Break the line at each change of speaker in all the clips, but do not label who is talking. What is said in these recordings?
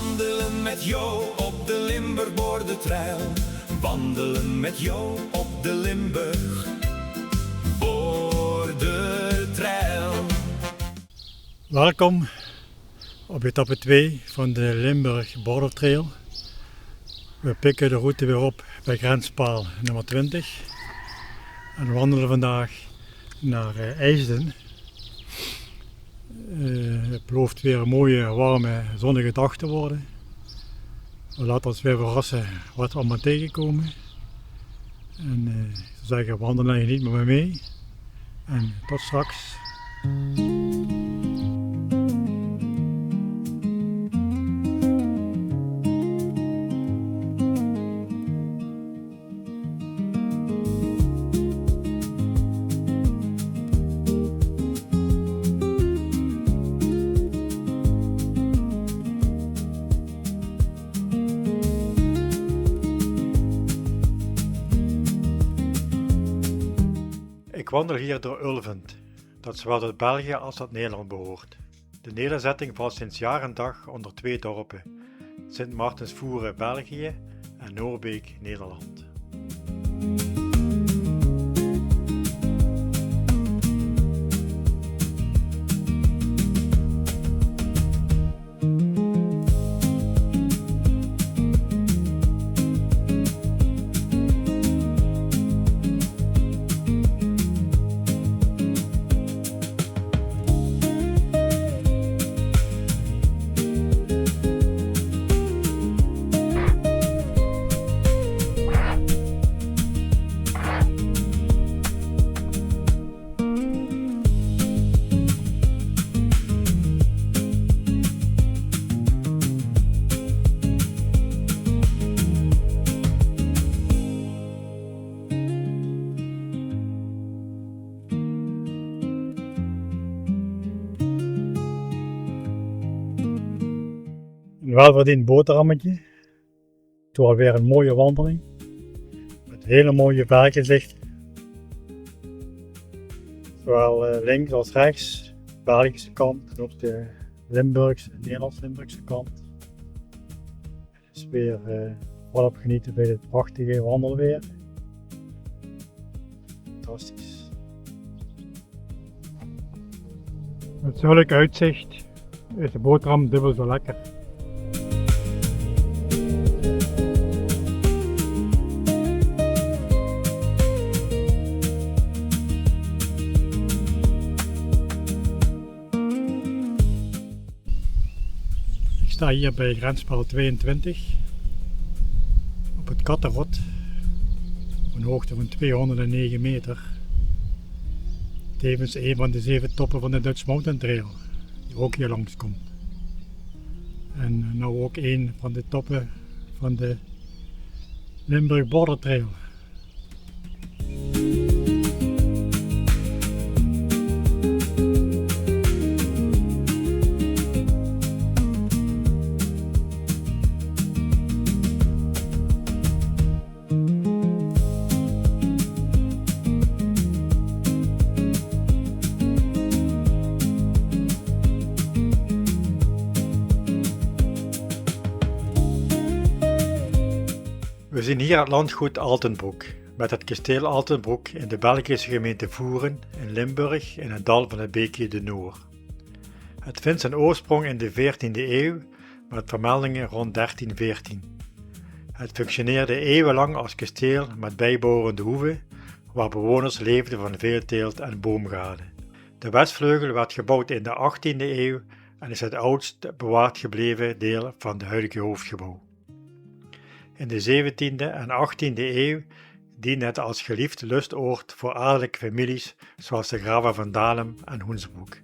Wandelen met jou op de Limburg-Bordertrail. Wandelen met jou op de Limburg-Bordertrail.
Welkom op etappe 2 van de Limburg-Bordertrail. We pikken de route weer op bij grenspaal nummer 20 en wandelen vandaag naar IJsden. Het belooft weer een mooie, warme, zonnige dag te worden. We laten ons weer verrassen wat we allemaal tegenkomen. En ik zou zeggen, wandelen je niet met me mee. En tot straks. Ik wandel hier door Ulvent, dat zowel tot België als tot Nederland behoort. De nederzetting valt sinds jaar en dag onder 2 dorpen: Sint-Maartensvoeren België en Noorbeek Nederland. Een welverdiend boterhammetje. Toen alweer een mooie wandeling. Met hele mooie vergezichten. Zowel links als rechts. De Belgische kant en ook de Limburgse, Nederlands-Limburgse kant. Het is weer volop genieten bij dit prachtige wandelweer. Fantastisch. Met zulk uitzicht is de boterham dubbel zo lekker. Ik sta hier bij grenspaal 22 op het Kattenrot op een hoogte van 209 meter. Tevens een van de 7 toppen van de Dutch Mountain Trail die ook hier langs komt. En nou ook een van de toppen van de Limburg Border Trail. We zien hier het landgoed Altenbroek, met het kasteel Altenbroek in de Belgische gemeente Voeren in Limburg in het dal van het beekje de Noor. Het vindt zijn oorsprong in de 14e eeuw, met vermeldingen rond 1314. Het functioneerde eeuwenlang als kasteel met bijbehorende hoeve, waar bewoners leefden van veeteelt en boomgaarde. De westvleugel werd gebouwd in de 18e eeuw en is het oudst bewaard gebleven deel van het huidige hoofdgebouw. In de 17e en 18e eeuw diende het als geliefd lustoord voor adellijke families zoals de graven van Dalem en Hoensbroek.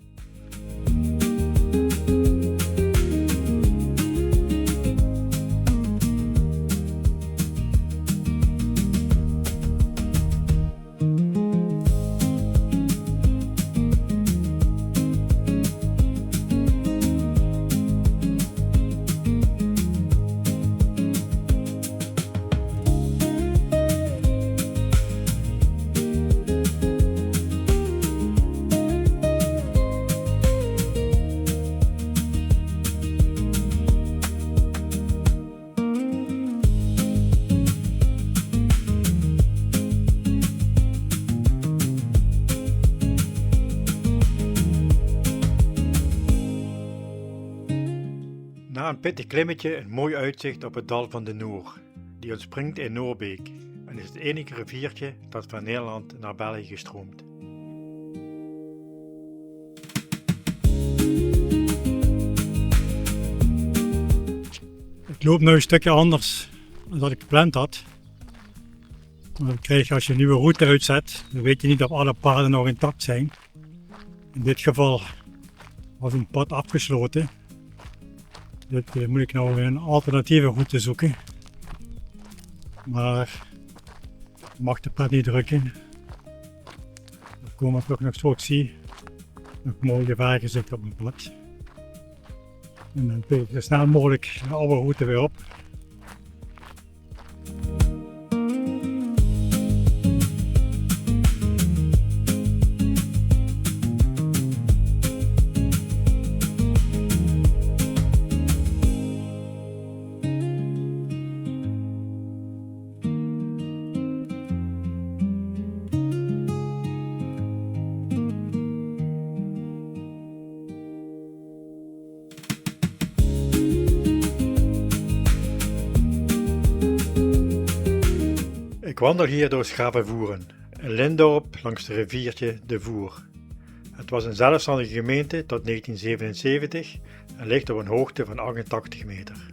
Na een pittig klimmetje een mooi uitzicht op het dal van de Noor, die ontspringt in Noorbeek en is het enige riviertje dat van Nederland naar België stroomt.
Ik loop nu een stukje anders dan dat ik gepland had. Dan krijg je, als je een nieuwe route uitzet, dan weet je niet of alle paden nog intact zijn. In dit geval was een pad afgesloten. Dus moet ik nou weer een alternatieve route zoeken. Maar ik mag de pad niet drukken. Er komen toch nog, zoals ik zie, nog mooie vergezichten op mijn pad. En dan veeg ik zo snel mogelijk de oude route weer op.
Ik wandel hier door Schavenvoeren, een lintdorp langs het riviertje de Voer. Het was een zelfstandige gemeente tot 1977 en ligt op een hoogte van 88 meter.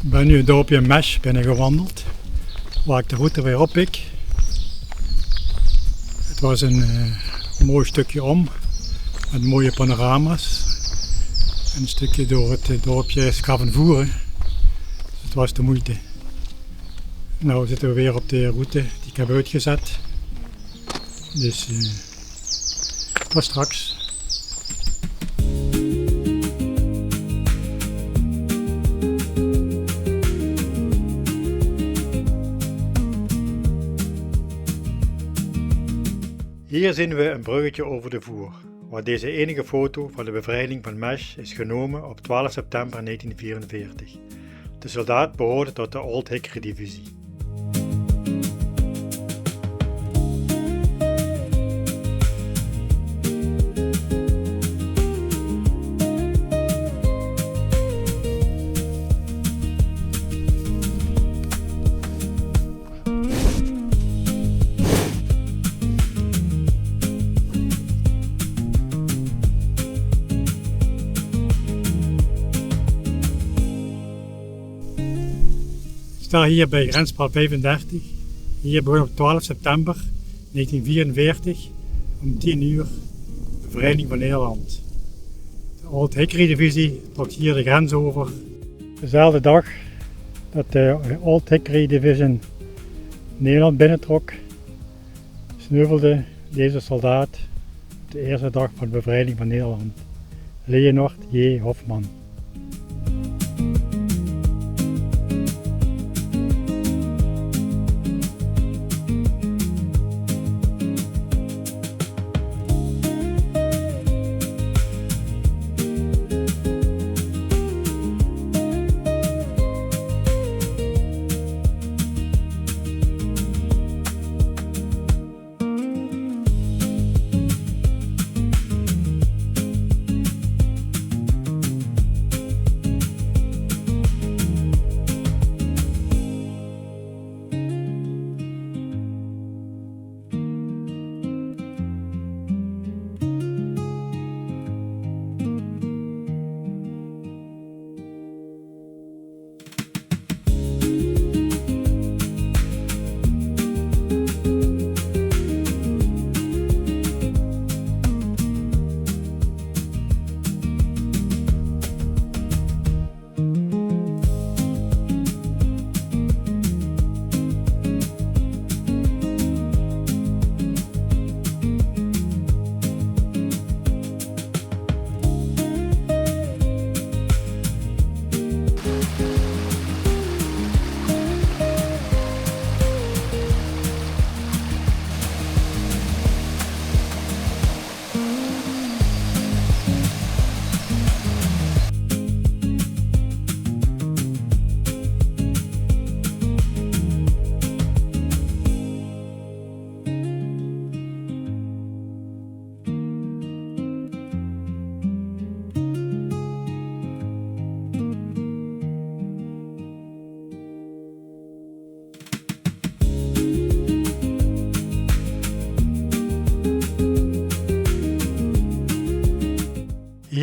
Ik ben nu het dorpje Mesch binnengewandeld, waar ik de route weer oppik. Het was een mooi stukje om, met mooie panorama's. En een stukje door het dorpje Schavenvoeren. Dus het was de moeite. Nou zitten we weer op de route die ik heb uitgezet. Dus tot straks. Hier zien we een bruggetje over de Voer, waar deze enige foto van de bevrijding van Mesch is genomen op 12 september 1944. De soldaat behoorde tot de Old Hickory Divisie.
Ik sta hier bij grenspaal 35. Hier begon op 12 september 1944 om 10 uur de bevrijding van Nederland. De Old Hickory Divisie trok hier de grens over. Dezelfde dag dat de Old Hickory Division Nederland binnentrok, sneuvelde deze soldaat op de eerste dag van de bevrijding van Nederland. Leonard J. Hofman.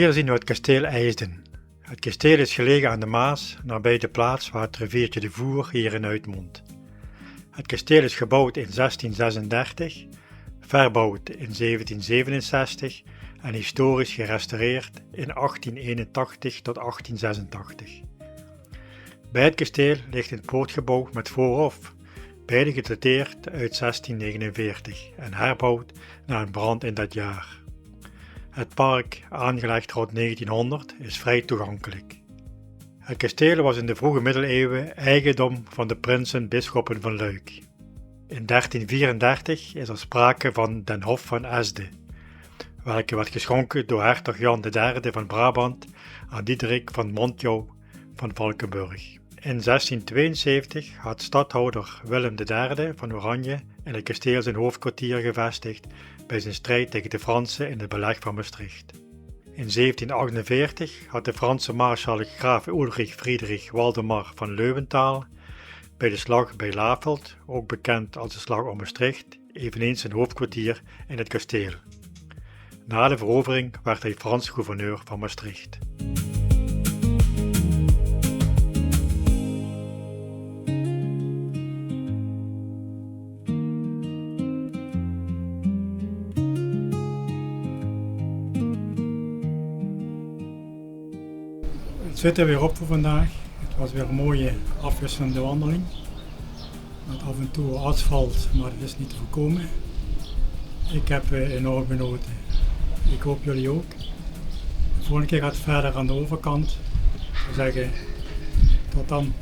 Hier zien we het kasteel IJsden. Het kasteel is gelegen aan de Maas, nabij de plaats waar het riviertje de Voer hierin uitmondt. Het kasteel is gebouwd in 1636, verbouwd in 1767 en historisch gerestaureerd in 1881 tot 1886. Bij het kasteel ligt een poortgebouw met voorhof, beide gedateerd uit 1649 en herbouwd na een brand in dat jaar. Het park, aangelegd rond 1900, is vrij toegankelijk. Het kasteel was in de vroege middeleeuwen eigendom van de prinsen-bisschoppen van Luik. In 1334 is er sprake van den Hof van Esde, welke werd geschonken door hertog Jan III van Brabant aan Diederik van Montjouw van Valkenburg. In 1672 had stadhouder Willem III van Oranje in het kasteel zijn hoofdkwartier gevestigd bij zijn strijd tegen de Fransen in het beleg van Maastricht. In 1748 had de Franse maarschalk graaf Ulrich Friedrich Waldemar van Leeuwenthal bij de slag bij Laveld, ook bekend als de slag om Maastricht, eveneens zijn hoofdkwartier in het kasteel. Na de verovering werd hij Frans gouverneur van Maastricht.
Het zit er weer op voor vandaag. Het was weer een mooie afwisselende wandeling. Met af en toe asfalt, maar dat is niet te voorkomen. Ik heb enorm genoten. Ik hoop jullie ook. De volgende keer gaat het verder aan de overkant. Ik zou zeggen, tot dan.